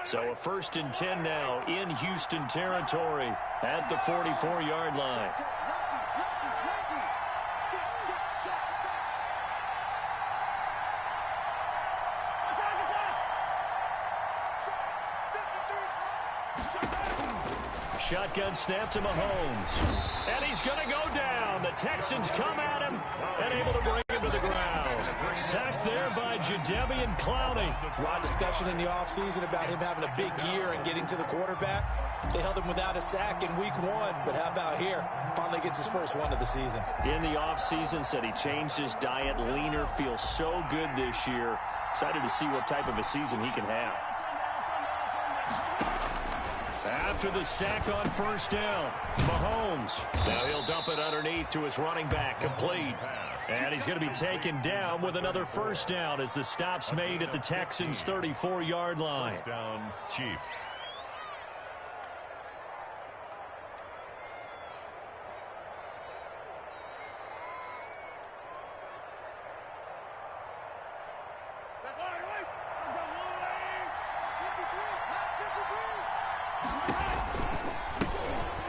So a 1st and 10 now in Houston territory at the 44-yard line. Shotgun snap to Mahomes. And he's going to go down. The Texans come at him and able to bring him to the ground. Sacked there by Jadeveon Clowney. A lot of discussion in the offseason about him having a big year and getting to the quarterback. They held him without a sack in week 1, but how about here? Finally gets his first one of the season. In the offseason, said he changed his diet, leaner, feels so good this year. Excited to see what type of a season he can have. After the sack on 1st down, Mahomes. Now he'll dump it underneath to his running back, complete. And he's going to be taken down with another 1st down as the stop's made at the Texans' 34-yard line. 1st down, Chiefs.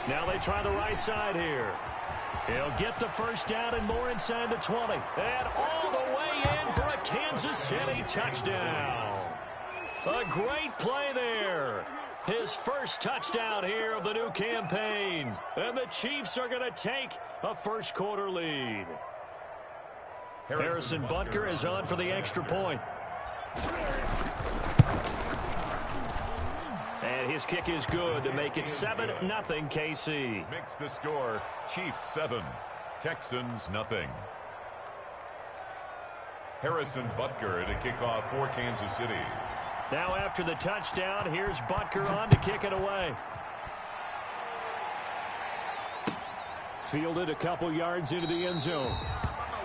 Now they try the right side here. He'll get the 1st down and more inside the 20. And all the way in for a Kansas City touchdown. A great play there. His first touchdown here of the new campaign. And the Chiefs are going to take a first-quarter lead. Harrison Butker is on for the extra point. And his kick is good to make it 7-0 KC. Makes the score Chiefs 7, Texans nothing. Harrison Butker to kick off for Kansas City. Now after the touchdown, here's Butker on to kick it away. Fielded a couple yards into the end zone.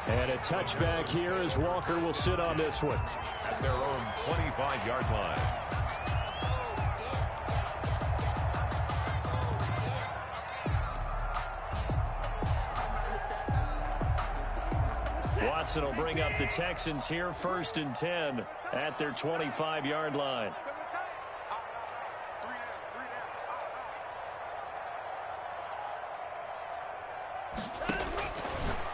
And a touchback here as Walker will sit on this one. At their own 25-yard line. Watson will bring up the Texans here, 1st and 10 at their 25-yard line.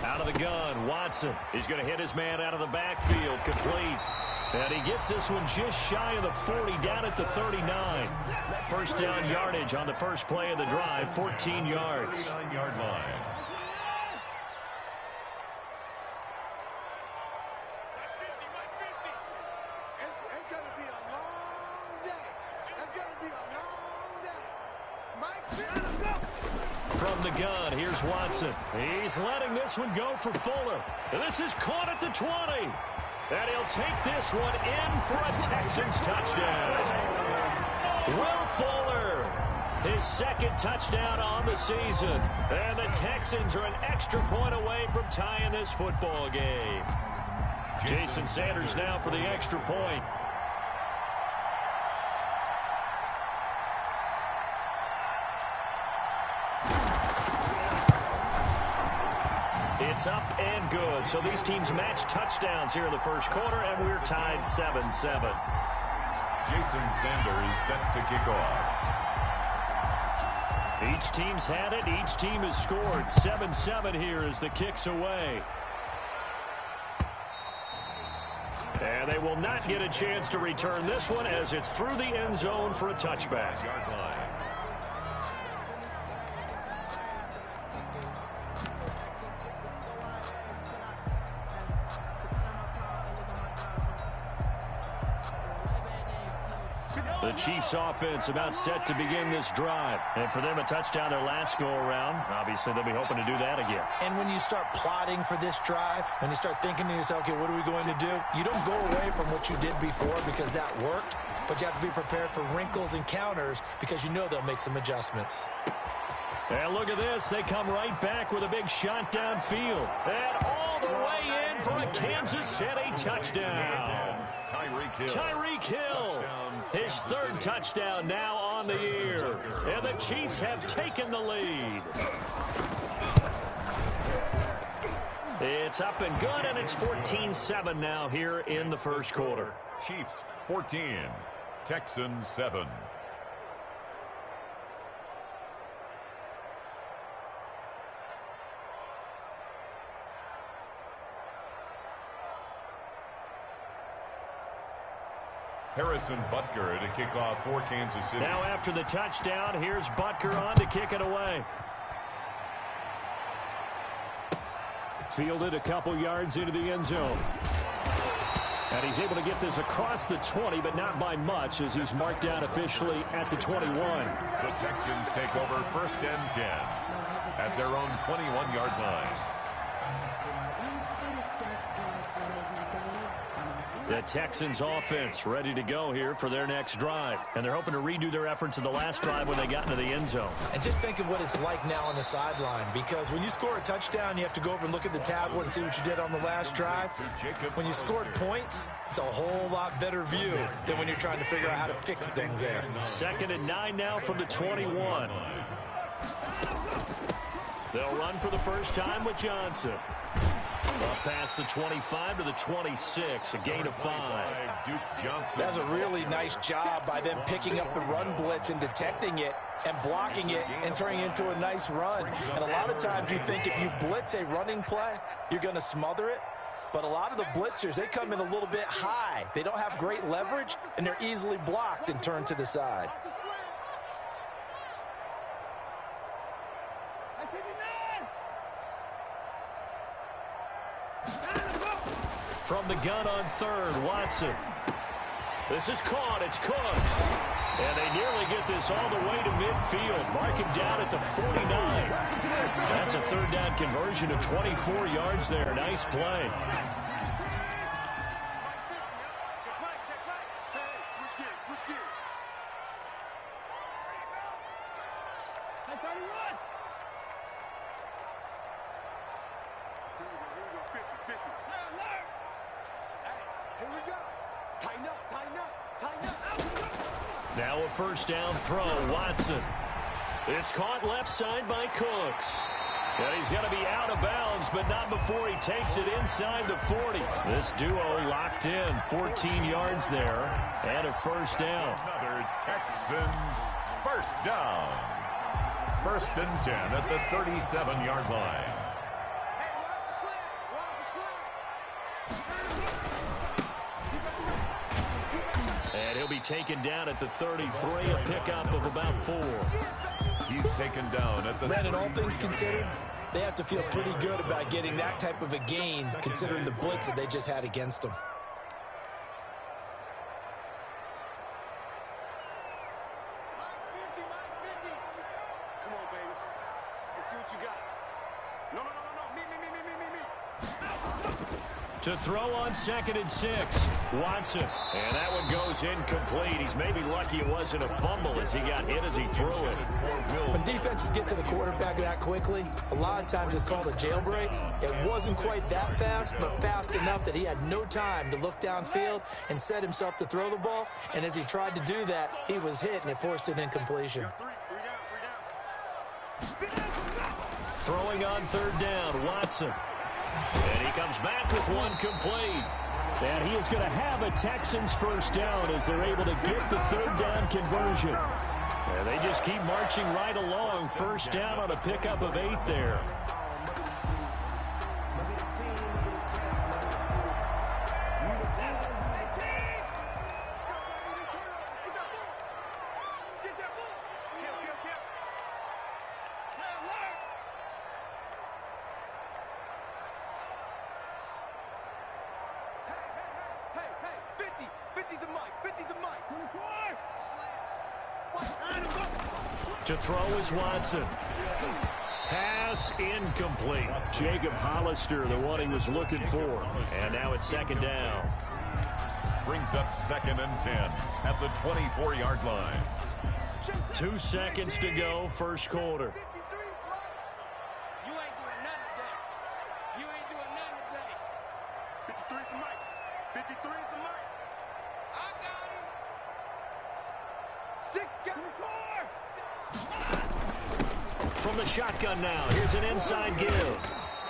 Out of the gun, Watson. He's going to hit his man out of the backfield, complete. And he gets this one just shy of the 40, down at the 39. 1st down yardage on the first play of the drive, 14 yards. 39-yard line. From the gun, here's Watson. He's letting this one go for Fuller. This is caught at the 20. And he'll take this one in for a Texans touchdown. Will Fuller, his 2nd touchdown on the season. And the Texans are an extra point away from tying this football game. Jason Sanders now for the extra point. It's up and good. So these teams match touchdowns here in the first quarter, and we're tied 7-7. Jason Sanders set to kick off. Each team's had it. Each team has scored. 7-7 here as the kick's away. And they will not get a chance to return this one as it's through the end zone for a touchback. Yard line. The Chiefs offense about set to begin this drive. And for them, a touchdown their last go-around. Obviously, they'll be hoping to do that again. And when you start plotting for this drive, when you start thinking to yourself, okay, what are we going to do? You don't go away from what you did before because that worked, but you have to be prepared for wrinkles and counters because you know they'll make some adjustments. And look at this. They come right back with a big shot downfield. And all the way in for a Kansas City touchdown. Tyreek Hill. Tyreek Hill. His 3rd touchdown now on the year. And the Chiefs have taken the lead. It's up and good, and it's 14-7 now here in the first quarter. Chiefs 14, Texans 7. Harrison Butker to kick off for Kansas City. Now after the touchdown, here's Butker on to kick it away. Fielded a couple yards into the end zone. And he's able to get this across the 20, but not by much, as he's marked down officially at the 21. The Texans take over 1st and 10 at their own 21-yard line. The Texans offense ready to go here for their next drive. And they're hoping to redo their efforts in the last drive when they got into the end zone. And just think of what it's like now on the sideline, because when you score a touchdown, you have to go over and look at the tablet and see what you did on the last drive. When you scored points, it's a whole lot better view than when you're trying to figure out how to fix things there. 2nd and 9 now from the 21. They'll run for the first time with Johnson. Up past the 25 to the 26, a gain of 5. Duke Johnson. That's a really nice job by them picking up the run blitz and detecting it and blocking it and turning it into a nice run. And a lot of times you think if you blitz a running play, you're going to smother it. But a lot of the blitzers, they come in a little bit high. They don't have great leverage, and they're easily blocked and turned to the side. From the gun on 3rd, Watson. This is caught. It's Cooks. And they nearly get this all the way to midfield. Mark him down at the 49. That's a 3rd down conversion of 24 yards there. Nice play. Now a 1st down throw, Watson. It's caught left side by Cooks. And he's going to be out of bounds, but not before he takes it inside the 40. This duo locked in, 14 yards there, and a 1st down. Another Texans 1st down. 1st and 10 at the 37-yard line. And he'll be taken down at the 33, a pickup of about 4. He's taken down at the... Brandon, all things considered, they have to feel pretty good about getting that type of a gain, considering the blitz that they just had against them. Max 50, Max 50. Come on, baby. Let's see what you got. No. Me. To throw on 2nd and 6, Watson. And that one goes incomplete. He's maybe lucky it wasn't a fumble as he got hit as he threw it. When defenses get to the quarterback that quickly, a lot of times it's called a jailbreak. It wasn't quite that fast, but fast enough that he had no time to look downfield and set himself to throw the ball. And as he tried to do that, he was hit, and it forced an incompletion. Throwing on 3rd down, Watson. And he comes back with one complete. And he is going to have a Texans 1st down as they're able to get the 3rd down conversion. And they just keep marching right along. 1st down on a pickup of 8 there. To throw is Watson. Pass incomplete. Jacob Hollister, the one he was looking for. And now it's 2nd down. Brings up 2nd and 10 at the 24-yard line. 2 seconds to go, 1st quarter. You ain't doing nothing today. You ain't doing nothing today. 53 is the mic. 53 is the mic. I got him. 6 got him. 4. From the shotgun now, here's an inside give.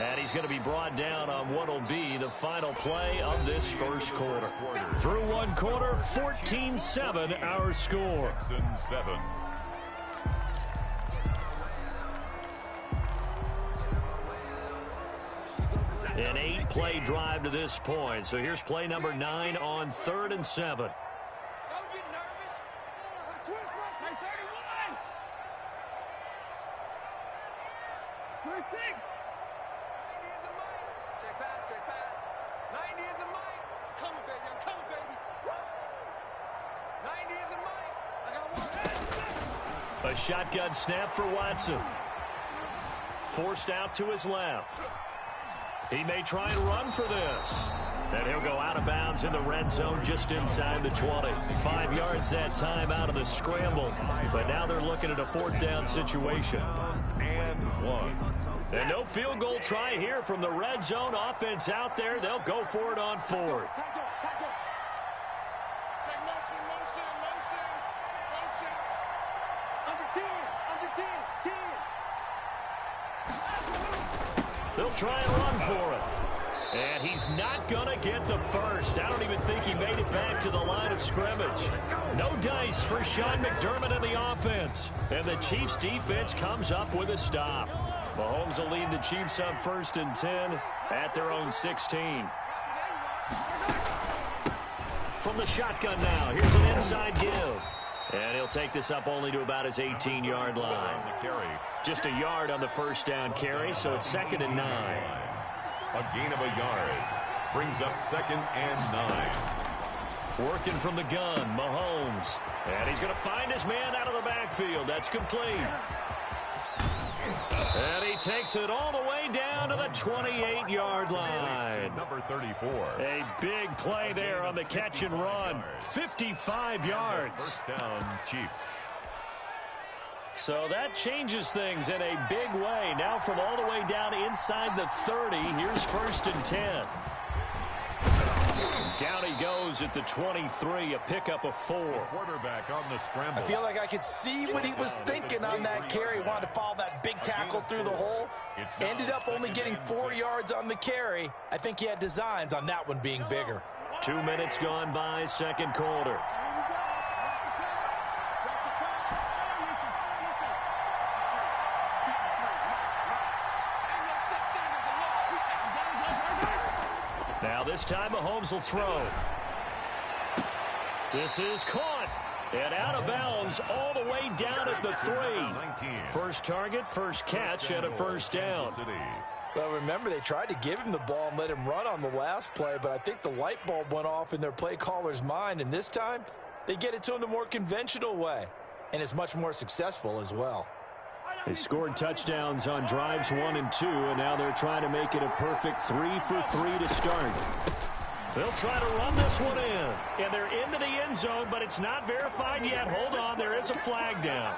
And he's going to be brought down on what will be the final play of this first quarter. Through one quarter, 14-7 our score. Texans 7. An 8-play drive to this point. So here's play number 9 on 3rd and 7. Don't get nervous. Switch, 31. Switch 6. 90 is a mic. Check pass. 90 is a mic. Coming, baby. I'm coming, baby. Woo! 90 is a mic. I got one. A shotgun snap for Watson. Forced out to his left. He may try and run for this. And he'll go out of bounds in the red zone just inside the 20. 5 yards that time out of the scramble. But now they're looking at a 4th down situation. And 1. And no field goal try here from the red zone offense out there. They'll go for it on 4th. Check motion. Under 10. They'll try and run for it. And he's not going to get the first. I don't even think he made it back to the line of scrimmage. No dice for Sean McDermott in the offense. And the Chiefs defense comes up with a stop. Mahomes will lead the Chiefs up 1st and 10 at their own 16. From the shotgun now, here's an inside give. And he'll take this up only to about his 18-yard line. Just a yard on the first down carry, so it's 2nd and 9. A gain of a yard. Brings up 2nd and 9. Working from the gun, Mahomes. And he's going to find his man out of the backfield. That's complete. And he takes it all the way down to the 28-yard line. Number 34. A big play there on the catch and run. 55 yards. First down, Chiefs. So that changes things in a big way. Now from all the way down inside the 30, here's 1st and 10. Down he goes at the 23, a pickup of 4. Quarterback on the scramble. I feel like I could see what he was thinking on that carry. Wanted to follow that big tackle through the hole. Ended up only getting 4 yards on the carry. I think he had designs on that one being bigger. 2 minutes gone by, 2nd quarter. Now this time Mahomes will throw. This is caught. And out of bounds all the way down at the 3. First target, first catch, and a first down. Well, remember, they tried to give him the ball and let him run on the last play, but I think the light bulb went off in their play caller's mind, and this time they get it to him the more conventional way, and it's much more successful as well. They scored touchdowns on drives 1 and 2, and now they're trying to make it a perfect 3 for 3 to start. They'll try to run this one in, and they're into the end zone, but it's not verified yet. Hold on, there is a flag down.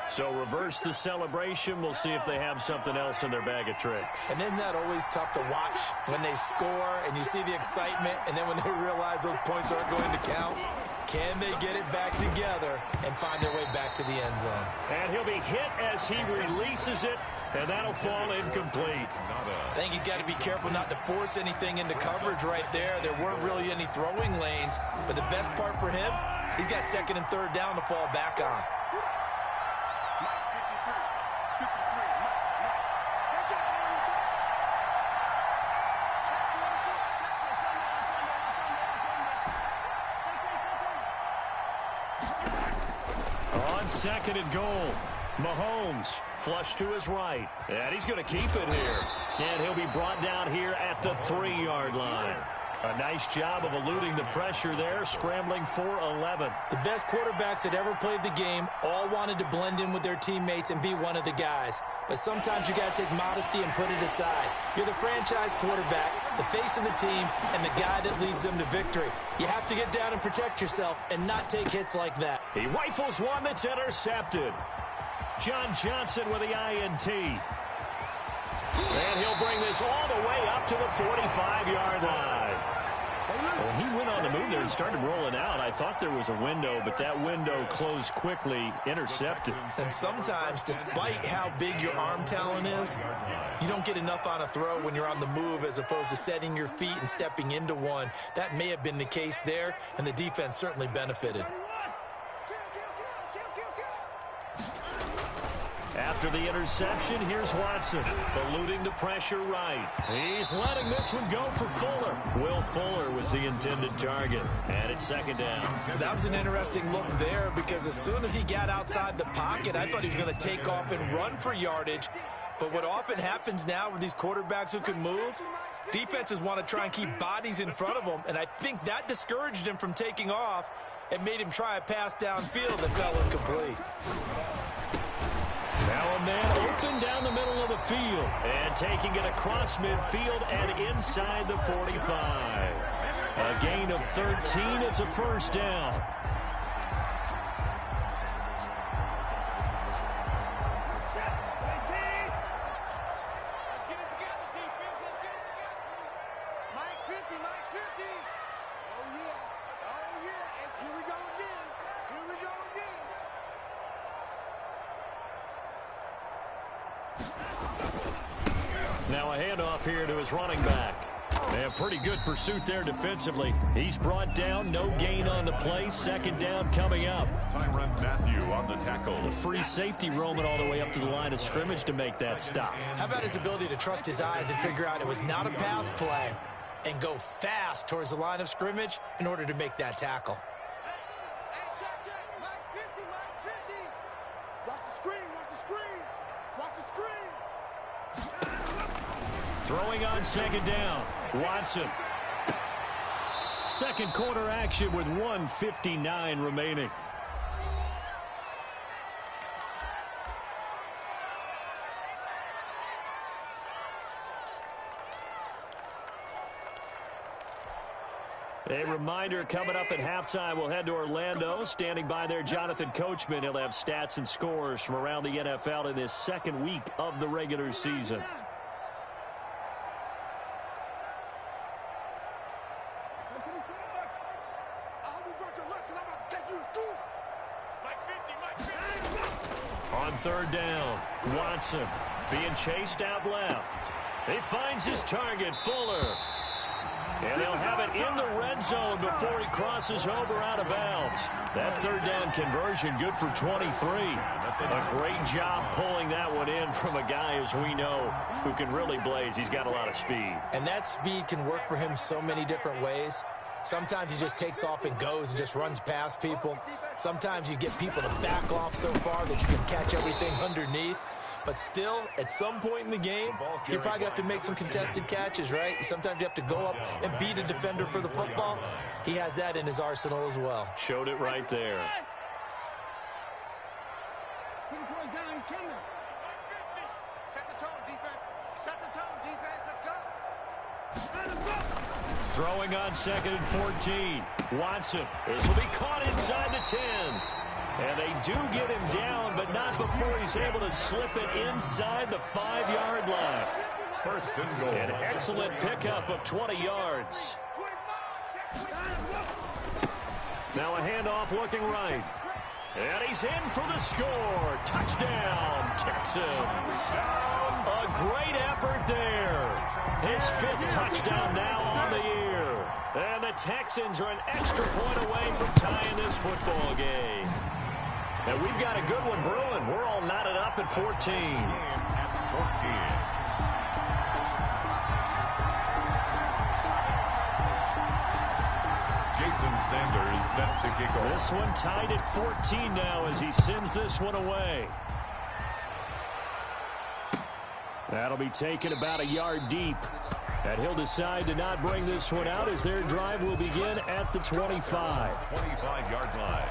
So reverse the celebration. We'll see if they have something else in their bag of tricks. And isn't that always tough to watch when they score and you see the excitement, and then when they realize those points aren't going to count? Can they get it back together and find their way back to the end zone? And he'll be hit as he releases it, and that'll fall incomplete. I think he's got to be careful not to force anything into coverage right there. There weren't really any throwing lanes, but the best part for him, he's got 2nd and 3rd down to fall back on. On 2nd and goal, Mahomes flush to his right, and he's going to keep it here. And he'll be brought down here at the 3-yard line. A nice job of eluding the pressure there, scrambling for 11. The best quarterbacks that ever played the game all wanted to blend in with their teammates and be one of the guys. But sometimes you got to take modesty and put it aside. You're the franchise quarterback, the face of the team, and the guy that leads them to victory. You have to get down and protect yourself and not take hits like that. He rifles one that's intercepted. John Johnson with the INT. And he'll bring this all the way up to the 45-yard line. When he went on the move there and started rolling out, I thought there was a window, but that window closed quickly, intercepted. And sometimes, despite how big your arm talent is, you don't get enough on a throw when you're on the move as opposed to setting your feet and stepping into one. That may have been the case there, and the defense certainly benefited. After the interception, here's Watson, eluding the pressure right. He's letting this one go for Fuller. Will Fuller was the intended target, and it's second down. That was an interesting look there because as soon as he got outside the pocket, I thought he was going to take off and run for yardage. But what often happens now with these quarterbacks who can move, defenses want to try and keep bodies in front of them, and I think that discouraged him from taking off and made him try a pass downfield that fell incomplete. Now a man open down the middle of the field and taking it across midfield and inside the 45. A gain of 13. It's a first down. Now a handoff here to his running back. And pretty good pursuit there defensively. He's brought down, no gain on the play. Second down coming up. Tyrann Mathieu on the tackle. The free safety roaming all the way up to the line of scrimmage to make that stop. How about his ability to trust his eyes and figure out it was not a pass play and go fast towards the line of scrimmage in order to make that tackle. Hey, check. Mike 50, Mike 50. Watch the screen, watch the screen. Watch the screen. Throwing on second down, Watson. Second quarter action with 1:59 remaining. A reminder coming up at halftime, we'll head to Orlando. Standing by there, Jonathan Coachman. He'll have stats and scores from around the NFL in this second week of the regular season. On third down, Watson being chased out left. He finds his target, Fuller. And they'll have it in the red zone before he crosses over out of bounds. That third down conversion good for 23. A great job pulling that one in from a guy, as we know, who can really blaze. He's got a lot of speed. And that speed can work for him so many different ways. Sometimes he just takes off and goes and just runs past people. Sometimes you get people to back off so far that you can catch everything underneath. But still, at some point in the game, you probably have to make some contested catches, right? Sometimes you have to go up and beat a defender for the football. He has that in his arsenal as well. Showed it right there. Set the tone, defense. Set the tone, defense. Let's go. Throwing on second and 14. Watson. This will be caught inside the 10. And they do get him down, but not before he's able to slip it inside the 5-yard line. First and goal. An excellent pickup of 20 yards. Now a handoff looking right. And he's in for the score. Touchdown, Texans. A great effort there. His 5th touchdown now on the year. And the Texans are an extra point away from tying this football game. And we've got a good one brewing. We're all knotted up at 14. Jason Sanders set to kick off. This one tied at 14 now as he sends this one away. That'll be taken about a yard deep. And he'll decide to not bring this one out as their drive will begin at the 25. 25-yard line.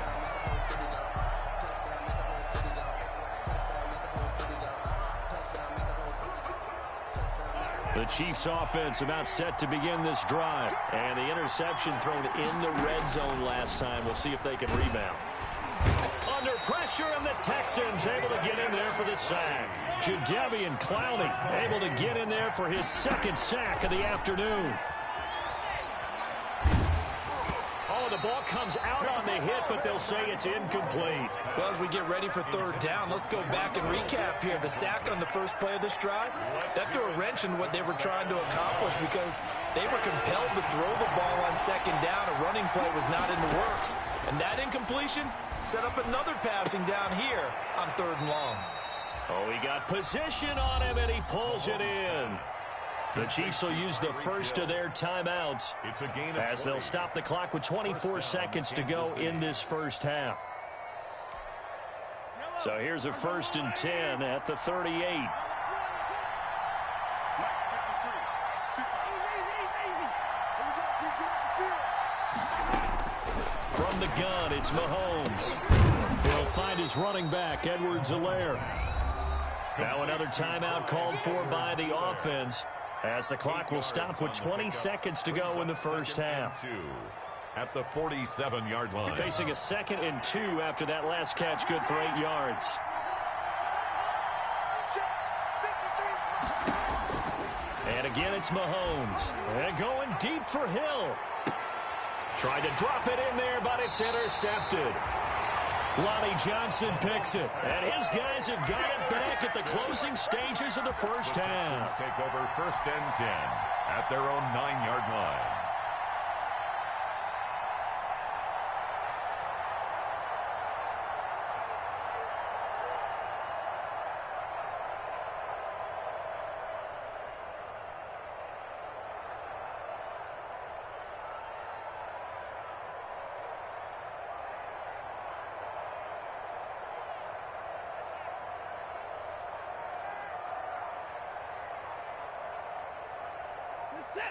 The Chiefs offense about set to begin this drive. And the interception thrown in the red zone last time. We'll see if they can rebound. Under pressure, and the Texans able to get in there for the sack. Jadeveon Clowney able to get in there for his 2nd sack of the afternoon. ball comes out on the hit, but they'll say it's incomplete. Well, as we get ready for third down, let's go back and recap here. The sack on the first play of this drive, that threw a wrench in what they were trying to accomplish because they were compelled to throw the ball on second down. A running play was not in the works. And that incompletion set up another passing down here on third and long. Oh, he got position on him, and he pulls it in. The Chiefs will use the first of their timeouts as they'll stop the clock with 24 seconds to go in this first half. So here's a 1st and 10 at the 38. From the gun, it's Mahomes. He'll find his running back, Edwards-Helaire. Now another timeout called for by the offense as the clock will stop with 20 seconds to go in the first half. At the 47-yard line. Facing a 2nd and 2 after that last catch, good for 8 yards. And again, it's Mahomes. And going deep for Hill. Tried to drop it in there, but it's intercepted. Lonnie Johnson picks it, and his guys have got it back at the closing stages of the first half. Take over 1st and 10 at their own 9-yard line.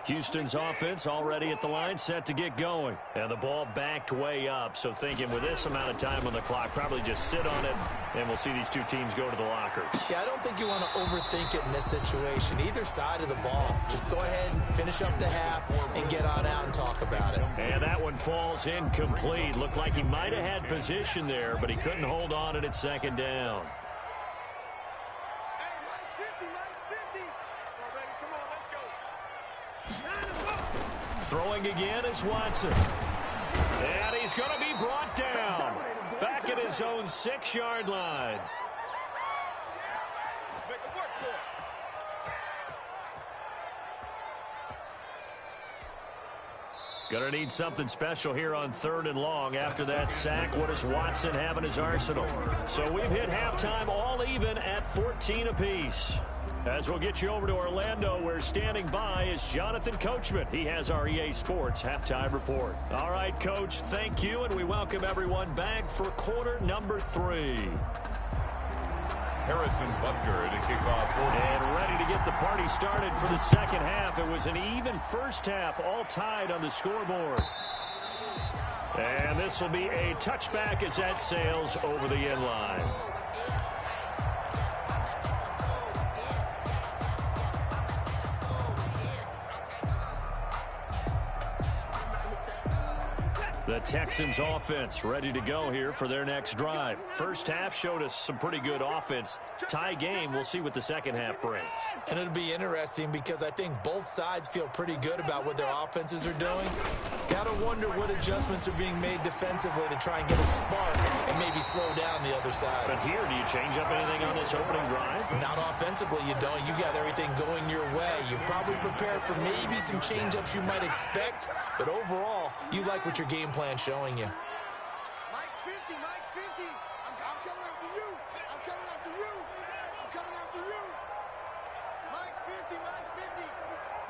Houston's offense already at the line, set to get going. And the ball backed way up, so thinking with this amount of time on the clock, probably just sit on it, and we'll see these two teams go to the lockers. Yeah, I don't think you want to overthink it in this situation. Either side of the ball. Just go ahead and finish up the half and get on out and talk about it. And that one falls incomplete. Looked like he might have had position there, but he couldn't hold on at 2nd down. Throwing again is Watson. And he's going to be brought down. Back at his own 6-yard line. Going to need something special here on 3rd and long. After that sack, what does Watson have in his arsenal? So we've hit halftime all even at 14 apiece. As we'll get you over to Orlando, where standing by is Jonathan Coachman. He has our EA Sports halftime report. All right, Coach, thank you, and we welcome everyone back for quarter number 3. Harrison Butker to kick off. And ready to get the party started for the second half. It was an even first half, all tied on the scoreboard. And this will be a touchback as that sails over the end line. The Texans offense ready to go here for their next drive. First half showed us some pretty good offense. Tie game, we'll see what the second half brings. And it'll be interesting because I think both sides feel pretty good about what their offenses are doing. Got to wonder what adjustments are being made defensively to try and get a spark and maybe slow down the other side. But here, do you change up anything on this opening drive? Not offensively, you don't. You got everything going your way. You've probably prepared for maybe some change-ups you might expect, but overall, you like what your game plan showing you. Mike's 50, Mike's 50. I'm coming after you. I'm coming after you. I'm coming after you. Mike's 50, Mike's 50.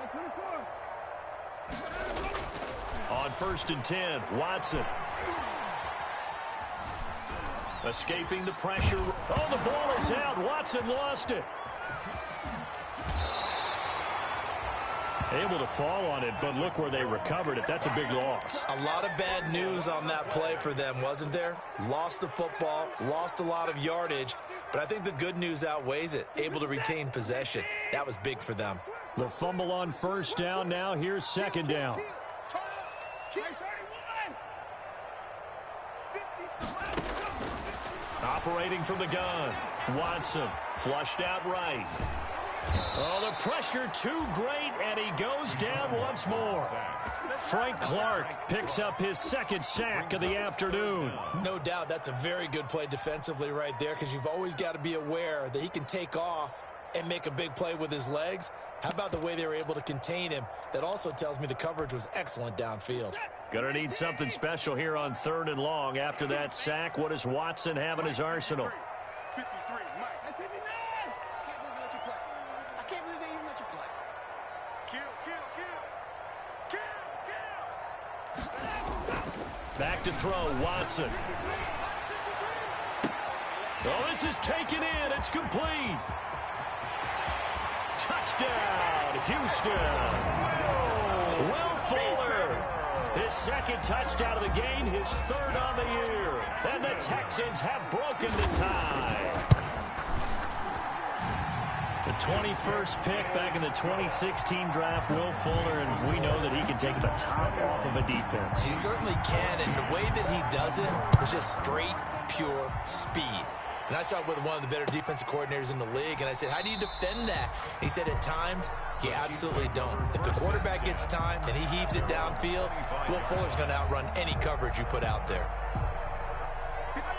Mike 24. On 1st and 10, Watson. Escaping the pressure. Oh, the ball is out. Watson lost it. Able to fall on it, but look where they recovered it. That's a big loss. A lot of bad news on that play for them, wasn't there? Lost the football, lost a lot of yardage, but I think the good news outweighs it. Able to retain possession. That was big for them. The fumble on 1st down. Now here's 2nd down. Operating from the gun. Watson flushed out right. Oh, the pressure too great, and he goes down once more. Frank Clark picks up his second sack of the afternoon. No doubt that's a very good play defensively right there, because you've always got to be aware that he can take off and make a big play with his legs. How about the way they were able to contain him? That also tells me the coverage was excellent downfield. Gonna need something special here on 3rd and long. After that sack, what does Watson have in his arsenal? 53, Mike. 59! I can't believe they let you play. I can't believe they even let you play. Kill, kill, kill. Kill, kill. Back to throw, Watson. Oh, this is taken in. It's complete. Touchdown, Houston. Will Fuller, his second touchdown of the game, his 3rd on the year. And the Texans have broken the tie. The 21st pick back in the 2016 draft, Will Fuller, and we know that he can take the top off of a defense. He certainly can, and the way that he does it is just straight, pure speed. And I saw it with one of the better defensive coordinators in the league, and I said, how do you defend that? He said, at times, you absolutely don't. If the quarterback gets time and he heaves it downfield, Will Fuller's going to outrun any coverage you put out there.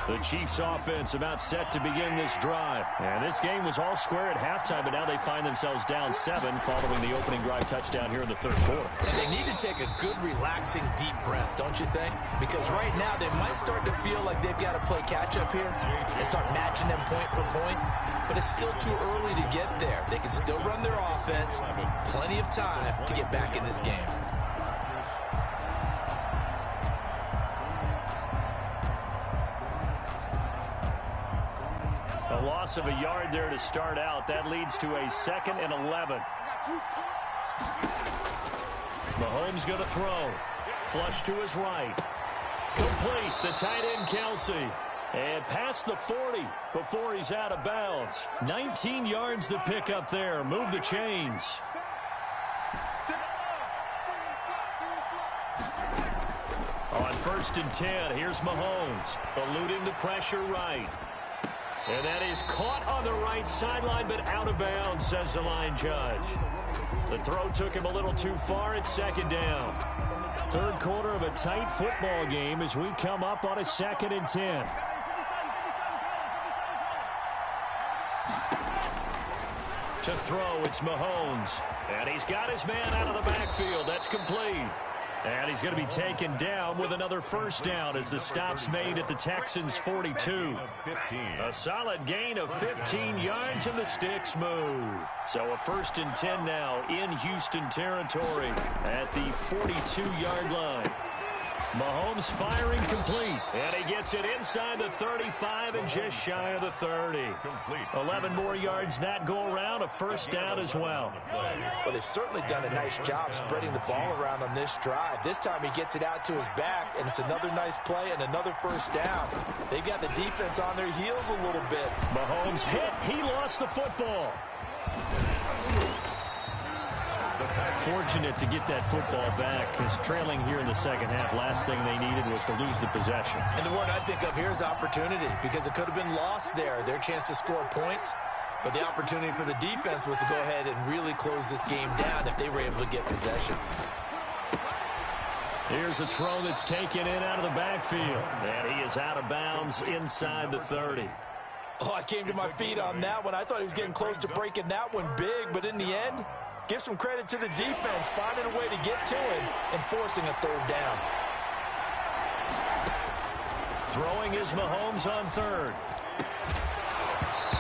The Chiefs offense about set to begin this drive. And this game was all square at halftime, but now they find themselves down 7 following the opening drive touchdown here in the 3rd quarter. And they need to take a good, relaxing, deep breath, don't you think? Because right now they might start to feel like they've got to play catch-up here and start matching them point for point. But it's still too early to get there. They can still run their offense. Plenty of time to get back in this game. A loss of a yard there to start out. That leads to a 2nd and 11. Mahomes going to throw. Flush to his right. Complete. The tight end, Kelsey. And past the 40 before he's out of bounds. 19 yards to pick up there. Move the chains. On 1st and 10, here's Mahomes. Eluding the pressure right. And that is caught on the right sideline, but out of bounds, says the line judge. The throw took him a little too far. It's 2nd down. 3rd quarter of a tight football game as we come up on a 2nd and 10. To throw, it's Mahomes. And he's got his man out of the backfield. That's complete. And he's going to be taken down with another 1st down as the stop's made at the Texans' 42. A solid gain of 15 yards and the sticks move. So a 1st and 10 now in Houston territory at the 42-yard line. Mahomes firing complete, and he gets it inside the 35 and just shy of the 30. 11 more yards that go around, a 1st down as well. Well, they've certainly done a nice job spreading the ball around on this drive. This time he gets it out to his back, and it's another nice play and another 1st down. They've got the defense on their heels a little bit. Mahomes hit. He lost the football. Fortunate to get that football back, because trailing here in the 2nd half, last thing they needed was to lose the possession. And the word I think of here is opportunity, because it could have been lost there, their chance to score points. But the opportunity for the defense was to go ahead and really close this game down if they were able to get possession. Here's a throw that's taken in out of the backfield. And he is out of bounds inside the 30. Oh, I came to my feet on that one. I thought he was getting close to breaking that one big, but in the end, give some credit to the defense, finding a way to get to him and forcing a 3rd down. Throwing is Mahomes on 3rd.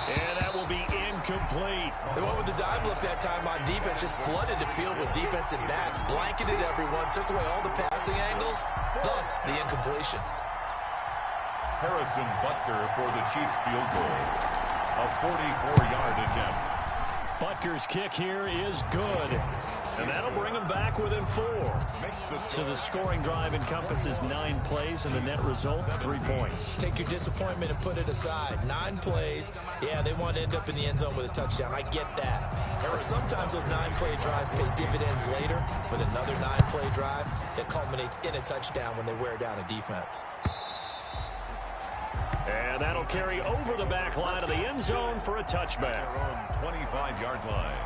And that will be incomplete. They went with the dive look that time on defense, just flooded the field with defensive backs, blanketed everyone, took away all the passing angles, thus the incompletion. Harrison Butker for the Chiefs field goal. A 44-yard attempt. Butker's kick here is good. And that'll bring him back within 4. So the scoring drive encompasses 9 plays, and the net result, 3 points. Take your disappointment and put it aside. 9 plays. Yeah, they want to end up in the end zone with a touchdown. I get that. But sometimes those 9-play drives pay dividends later with another 9-play drive that culminates in a touchdown when they wear down a defense. And that'll carry over the back line of the end zone for a touchback. Their own 25-yard line.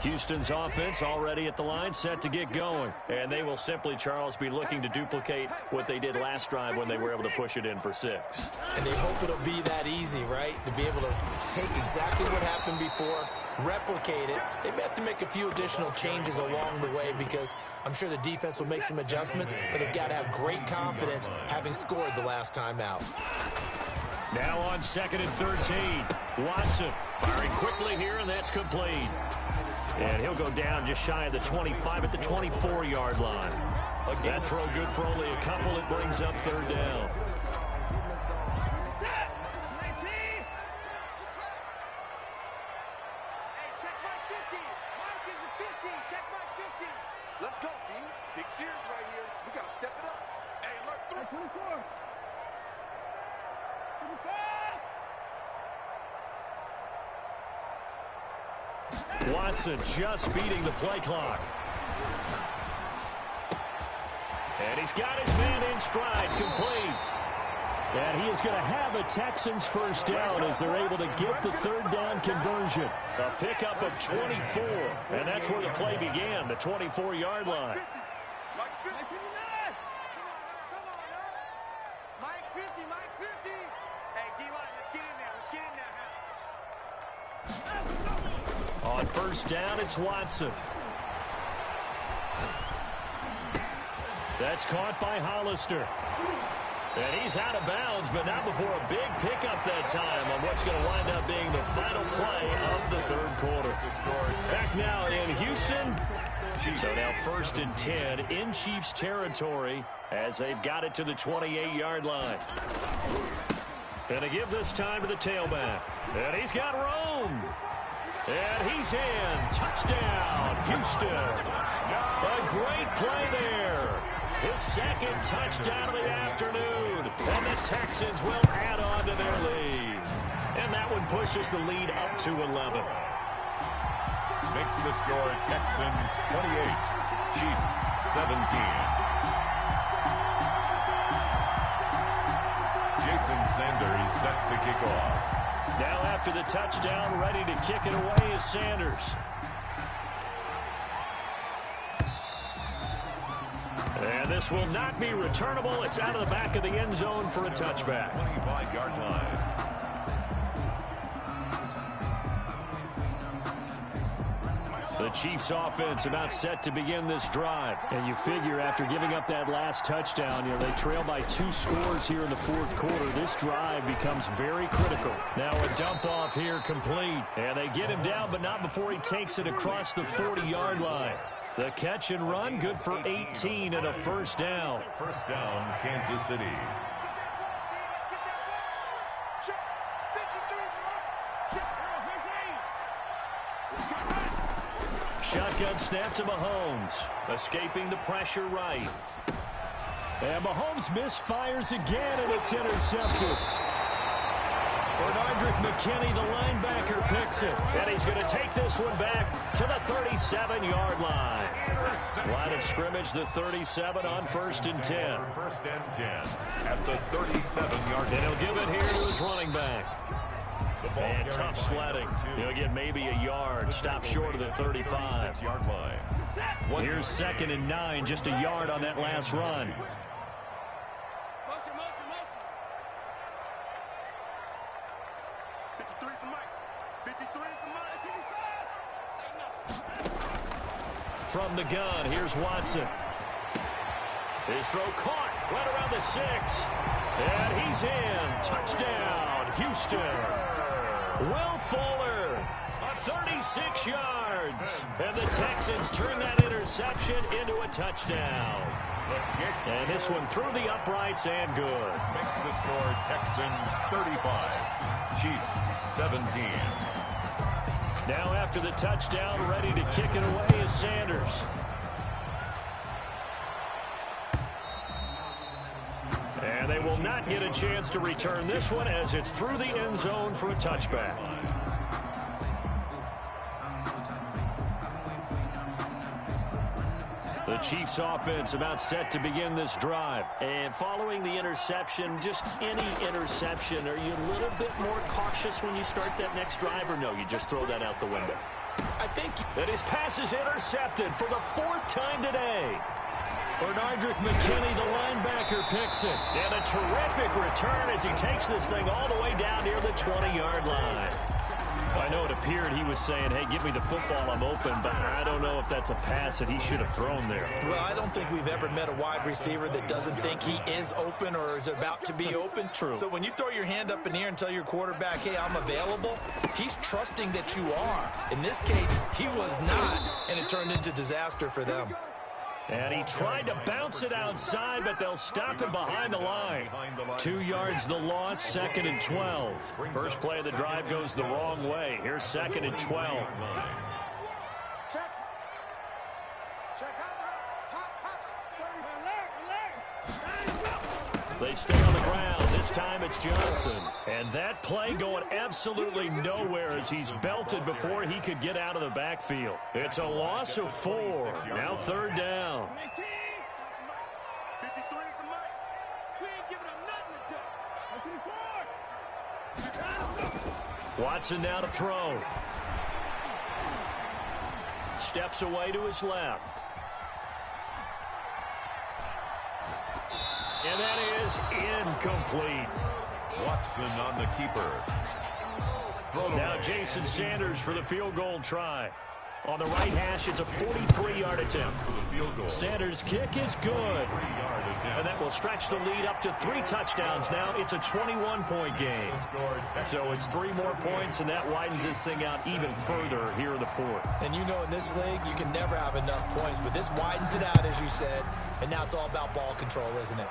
Houston's offense already at the line, set to get going. And they will simply, Charles, be looking to duplicate what they did last drive when they were able to push it in for 6. And they hope it'll be that easy, right? To be able to take exactly what happened before, replicate it. They may have to make a few additional changes along the way because I'm sure the defense will make some adjustments, but they've got to have great confidence having scored the last time out. Now on 2nd and 13. Watson firing quickly here, and that's complete. And he'll go down just shy of the 25 at the 24-yard line. That throw good for only a couple. It brings up 3rd down. Let's go, D. Big Sears right here. We got to step it up. Hey, alert, 24. Watson just beating the play clock. And he's got his man in stride, complete. And he is going to have a Texans first down as they're able to get the 3rd down conversion. A pickup of 24, and that's where the play began, the 24-yard line. Mike 59. Come on, Mike 50, Mike 50. Hey, D-line, let's get in there. Let's get in there now. On 1st down, it's Watson. That's caught by Hollister. And he's out of bounds, but not before a big pickup that time on what's going to wind up being the final play of the 3rd quarter. Back now in Houston. So now 1st and 10 in Chiefs territory as they've got it to the 28-yard line. Going to give this time to the tailback. And he's got room. And he's in. Touchdown, Houston. A great play there. His 2nd touchdown of the afternoon. And the Texans will add on to their lead. And that one pushes the lead up to 11. Makes the score Texans 28, Chiefs 17. Jason Sanders set to kick off. Now after the touchdown, ready to kick it away is Sanders. And this will not be returnable. It's out of the back of the end zone for a touchback. 25-yard line. The Chiefs offense about set to begin this drive. And you figure after giving up that last touchdown, they trail by 2 scores here in the 4th quarter. This drive becomes very critical. Now a dump off here complete. And they get him down, but not before he takes it across the 40-yard line. The catch and run, good for 18 and a first down. First down, Kansas City. Shotgun snap to Mahomes, escaping the pressure right. And Mahomes misfires again, and it's intercepted. Bernardrick McKinney, the linebacker, picks it. And he's going to take this one back to the 37-yard line. Line of scrimmage, the 37 on 1st and 10. 1st and 10 at the 37-yard line. And he'll give it here to his running back. And tough sledding. He'll get maybe a yard. Stop short of the 35. Yard line. Here's 2nd and 9, just a yard on that last run. Motion, motion, motion. 53 is the mic. 53 is the mic. 55. From the gun, here's Watson. His throw caught. Right around the 6. And he's in. Touchdown, Houston. Will Fuller, 36 yards. And the Texans turn that interception into a touchdown. And this one through the uprights and good. Makes the score Texans 35, Chiefs 17. Now after the touchdown, ready to kick it away is Sanders. And they will not get a chance to return this one as it's through the end zone for a touchback. The Chiefs offense about set to begin this drive. And following the interception, just any interception, are you a little bit more cautious when you start that next drive, or no, you just throw that out the window? I think that his pass is intercepted for the 4th time today. Bernardrick McKinney, the linebacker, picks it. And a terrific return as he takes this thing all the way down near the 20-yard line. I know it appeared he was saying, hey, give me the football, I'm open, but I don't know if that's a pass that he should have thrown there. Well, I don't think we've ever met a wide receiver that doesn't think he is open or is about to be open. True. So when you throw your hand up in the air and tell your quarterback, hey, I'm available, he's trusting that you are. In this case, he was not, and it turned into disaster for them. And he tried to bounce it outside, but they'll stop him behind the line. 2 yards the loss, 2nd and 12. First play of the drive goes the wrong way. Here's 2nd and 12. They stay on the ground. This time it's Johnson. And that play going absolutely nowhere as he's belted before he could get out of the backfield. It's a loss of 4. Now 3rd down. Watson now to throw. Steps away to his left. And that is incomplete. Watson on the keeper. Now Jason Sanders for the field goal try. On the right hash, it's a 43-yard attempt. Sanders' kick is good. And that will stretch the lead up to 3 touchdowns now. It's a 21-point game. So it's 3 more points, and that widens this thing out even further here in the 4th. And you know in this league, you can never have enough points, but this widens it out, as you said. And now it's all about ball control, isn't it?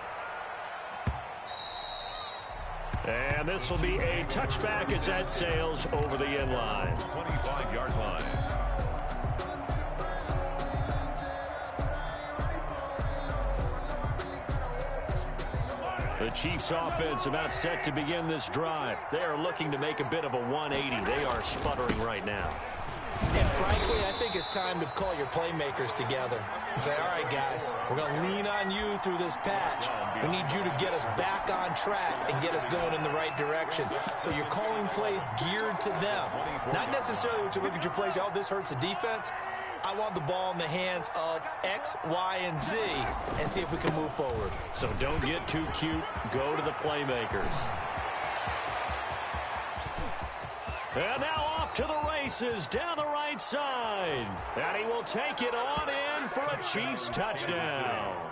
And this will be a touchback as that sails over the end line. 25-yard line. The Chiefs offense about set to begin this drive. They are looking to make a bit of a 180. They are sputtering right now. And frankly, I think it's time to call your playmakers together and say, all right, guys, we're going to lean on you through this patch. We need you to get us back on track and get us going in the right direction. So you're calling plays geared to them. Not necessarily when you look at your plays, oh, this hurts the defense. I want the ball in the hands of X, Y, and Z and see if we can move forward. So don't get too cute. Go to the playmakers. And now off to the races down the right side. And he will take it on in for a Chiefs touchdown.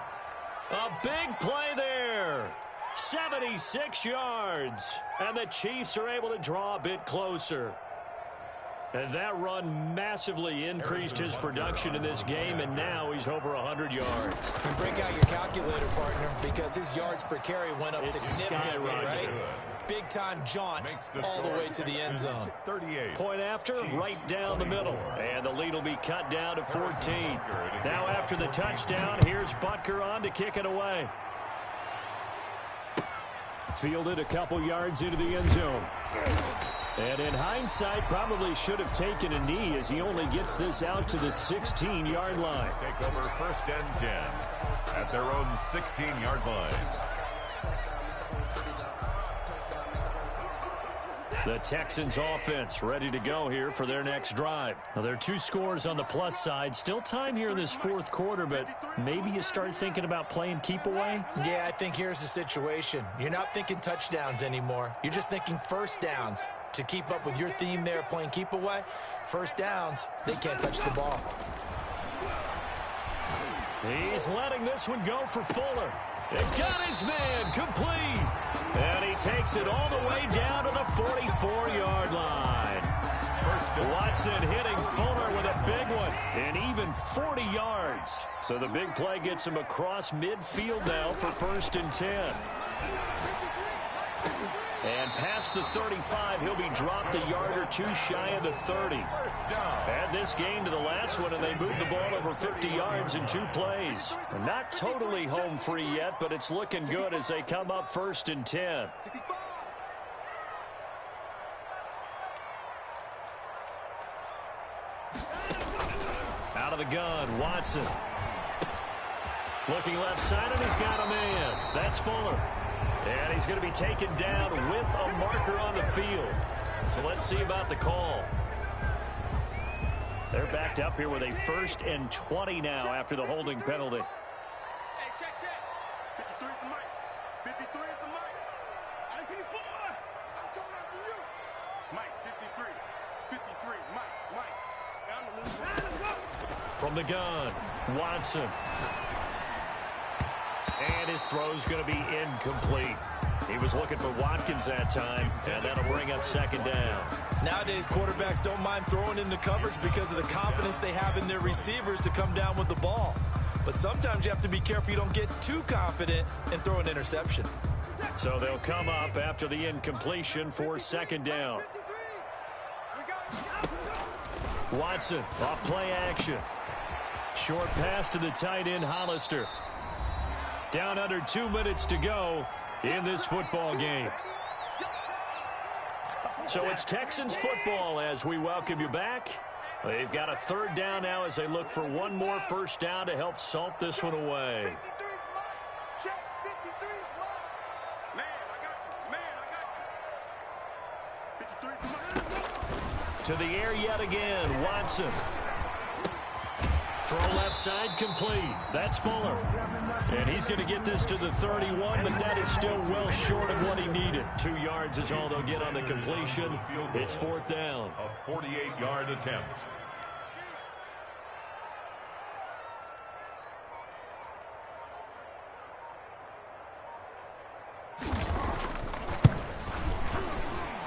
A big play there. 76 yards. And the Chiefs are able to draw a bit closer. And that run massively increased his production in this game, and now he's over 100 yards. You break out your calculator, partner, because his yards per carry went up significantly, right? Big-time jaunt all the way to the end zone. 38. Point after, right down the middle. And the lead will be cut down to 14. Now after the touchdown, here's Butker on to kick it away. Fielded a couple yards into the end zone. And in hindsight, probably should have taken a knee as he only gets this out to the 16-yard line. Take over 1st and 10 at their own 16-yard line. The Texans offense ready to go here for their next drive. Now, there are 2 scores on the plus side. Still time here in this 4th quarter, but maybe you start thinking about playing keep away? Yeah, I think here's the situation. You're not thinking touchdowns anymore. You're just thinking first downs. To keep up with your theme there, playing keep away, first downs, they can't touch the ball. He's letting this one go for Fuller. They got his man complete. And he takes it all the way down to the 44-yard line. Watson hitting Fuller with a big one. And even 40 yards. So the big play gets him across midfield now for 1st and 10. And past the 35, he'll be dropped a yard or 2 shy of the 30. Add this game to the last one, and they moved the ball over 50 yards in 2 plays. Not totally home free yet, but it's looking good as they come up 1st and 10. Out of the gun, Watson. Looking left side, and he's got a man. That's Fuller. And he's going to be taken down with a marker on the field. So let's see about the call. They're backed up here with a 1st and 20 now after the holding penalty. Hey, check. 53 is the mic. 53 is the mic. I'm 54. I'm coming after you. Mike, 53. 53. Mike. Down the loose. From the gun, Watson. And his throw's going to be incomplete. He was looking for Watkins that time, and that'll bring up 2nd down. Nowadays, quarterbacks don't mind throwing into coverage because of the confidence they have in their receivers to come down with the ball. But sometimes you have to be careful you don't get too confident and throw an interception. So they'll come up after the incompletion for 2nd down. Watson off play action. Short pass to the tight end, Hollister. Down under 2 minutes to go in this football game. So it's Texans football as we welcome you back. They've got a 3rd down now as they look for one more 1st down to help salt this one away. To the air yet again, Watson. Throw left side complete. That's Fuller. And he's going to get this to the 31, but that is still well short of what he needed. 2 yards is all they'll get on the completion. It's 4th down. A 48-yard attempt.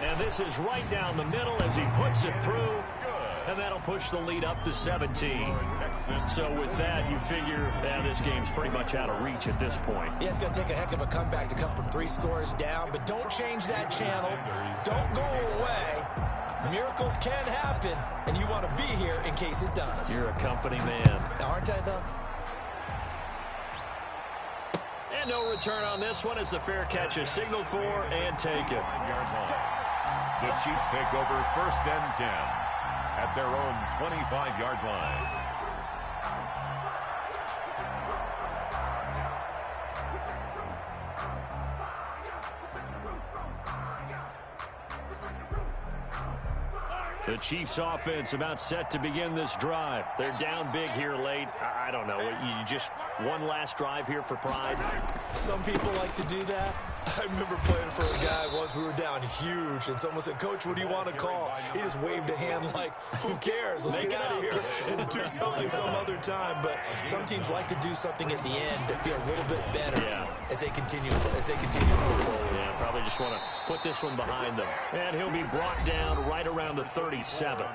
And this is right down the middle as he puts it through. And that'll push the lead up to 17. So with that, you figure this game's pretty much out of reach at this point. Yeah, it's going to take a heck of a comeback to come from 3 scores down, but don't change that channel. Don't go away. Miracles can happen, and you want to be here in case it does. You're a company man. Aren't I, though? And no return on this one as the fair catch is signaled for and taken. The Chiefs take over 1st and 10. At their own 25-yard line. The Chiefs offense about set to begin this drive. They're down big here late. I don't know. You just one last drive here for pride. Some people like to do that. I remember playing for a guy once. We were down huge, and someone said, "Coach, what do you want to call?" He just waved a hand like, "Who cares? Let's get out of here and do something some other time." But some teams like to do something at the end to feel a little bit better as they continue to move forward. Yeah, probably just want to put this one behind them. And he'll be brought down right around the 37.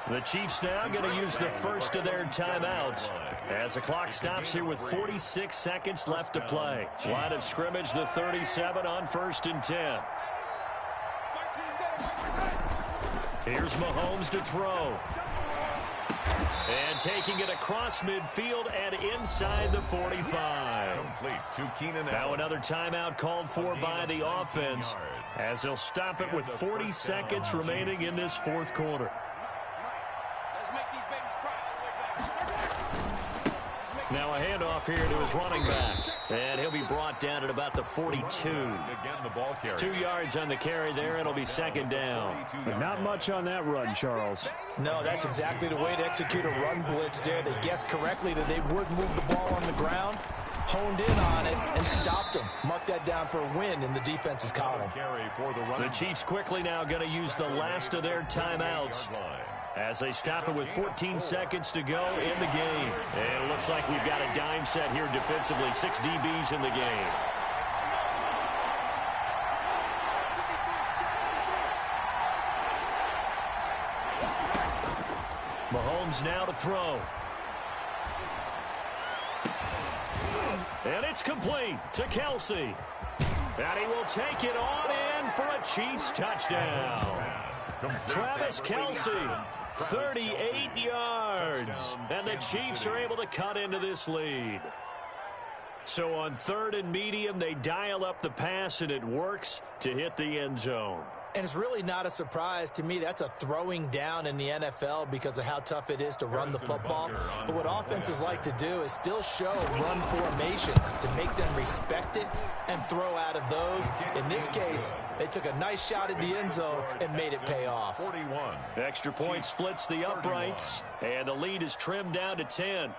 The Chiefs now going to use the first of their timeouts as the clock stops here with 46 seconds left to play. Line of scrimmage, the 37 on 1st and 10. Here's Mahomes to throw. And taking it across midfield and inside the 45. Complete to Keenan Now Allen. another timeout called for by the offense as they'll stop it with 40 seconds remaining in this 4th quarter. Let's make these babies cry. Now a handoff here to his running back. And he'll be brought down at about the 42. Again, the ball carrier. 2 yards on the carry there. It'll be 2nd down. But not much on that run, Charles. No, that's exactly the way to execute a run blitz there. They guessed correctly that they would move the ball on the ground, honed in on it, and stopped them. Mark that down for a win in the defense's column. The Chiefs quickly now going to use the last of their timeouts as they stop it with 14 seconds to go in the game. And it looks like we've got a dime set here defensively. 6 DBs in the game. Mahomes now to throw. And it's complete to Kelsey. And he will take it on in for a Chiefs touchdown. Travis Kelce, 38 yards. And the Chiefs are able to cut into this lead. So on 3rd and medium, they dial up the pass, and it works to hit the end zone. And it's really not a surprise to me. That's a throwing down in the NFL because of how tough it is to run the football. But what offenses like to do is still show run formations to make them respect it and throw out of those. In this case, they took a nice shot at the end zone and made it pay off. 41. Extra point splits the uprights, and the lead is trimmed down to 10.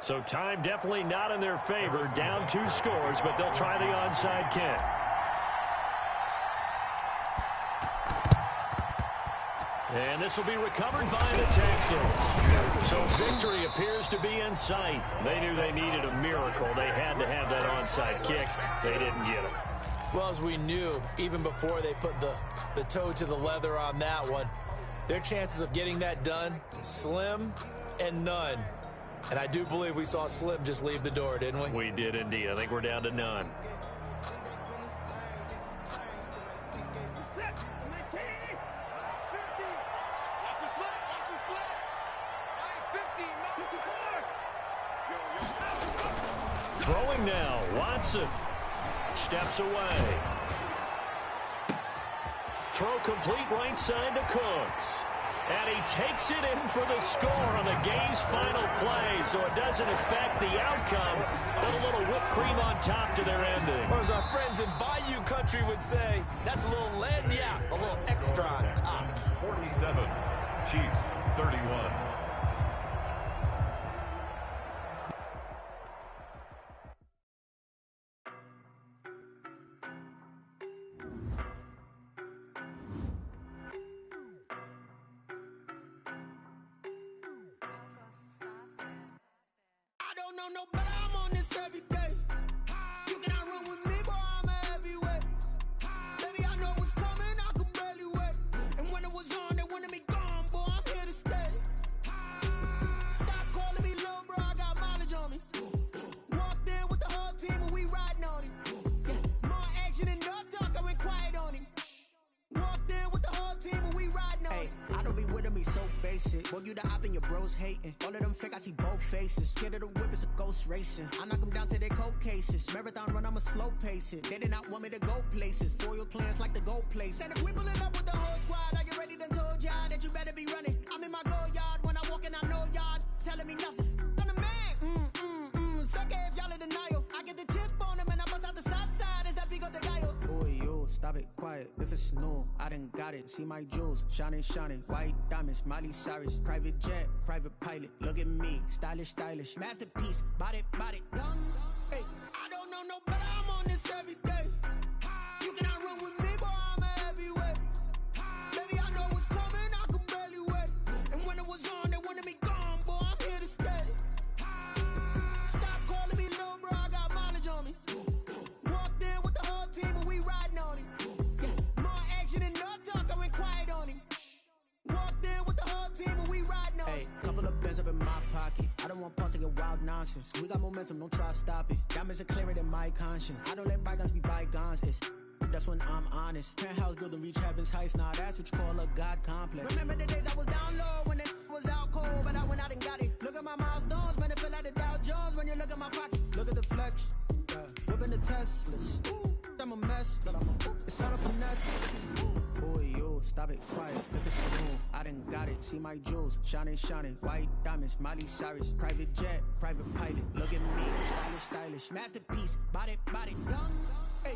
So time definitely not in their favor. Down 2 scores, but they'll try the onside kick. And this will be recovered by the Texans. So victory appears to be in sight. They knew they needed a miracle. They had to have that onside kick. They didn't get it. Well, as we knew, even before they put the toe to the leather on that one, their chances of getting that done, slim and none. And I do believe we saw Slim just leave the door, didn't we? We did indeed. I think we're down to none. Throwing now, Watson steps away. Throw complete right side to Cooks. And he takes it in for the score on the game's final play, so it doesn't affect the outcome, but a little whipped cream on top to their ending. Or as our friends in Bayou Country would say, that's a little lagniappe, a little extra on top. 47, Chiefs 31. No, but I'm on this every day. You cannot run with me, boy, I'm a heavyweight. Baby, I know what's coming, I could barely wait. And when it was on, they wanted me gone, boy, I'm here to stay. Stop calling me little bro, I got mileage on me. Walked in with the whole team and we riding on him. Yeah, more action and no talk, I went quiet on him. Walked in with the whole team and we riding on him. I don't be with him, he's so basic. Boy, you the op and your bros hating. All of them fake, I see both faces. Scared of the whip, it's a ghost racing. I knock them down to their cold cases. Marathon run, I'ma slow pace it. They did not want me to go places. Foil plans like the gold place. And if we pulling up with the whole squad, I get ready done told y'all that you better be running. I'm in my go yard, when I walk in I know y'all telling me nothing. I'm the man, suck it if y'all in denial. I get the chip on him and I bust out the south side, is that Pico de Gallo? Boy, yo, stop it, quiet. If it's new, I done got it. See my jewels, shining, white diamonds, Miley Cyrus, private jet, private pilot. Look at me, stylish, masterpiece, body, done. Hey, I don't know no better, I'm on this every day. You cannot run with me, boy, I'm a heavyweight. Baby, I know what's coming, I could barely wait. And when it was on, they wanted me gone, boy, I'm here to stay. Stop calling me little bro, I got mileage on me. Walked in with the whole team and we riding on him. Yeah, more action and no talk, I went quiet on him. Walked in with the whole team and we riding on him. Hey, couple of bins up in my pocket. I don't want pulse to get wild nonsense. We got momentum, don't try to stop it. Diamonds are clearer than my conscience. I don't let bygones be bygones. That's when I'm honest. Penthouse building reach heaven's heights. Nah, that's what you call a God complex. Remember the days I was down low when it was out cold, but I went out and got it. Look at my milestones, man, it feel like the Dow Jones when you look at my pocket. Look at the flex, whipping the Teslas. I'm a mess, but it's all a finesse. Boy, yo, stop it, quiet. If it's new, I done got it. See my jewels, shining, white diamonds, Miley Cyrus, private jet, private pilot. Look at me, stylish, masterpiece, body, done. Hey,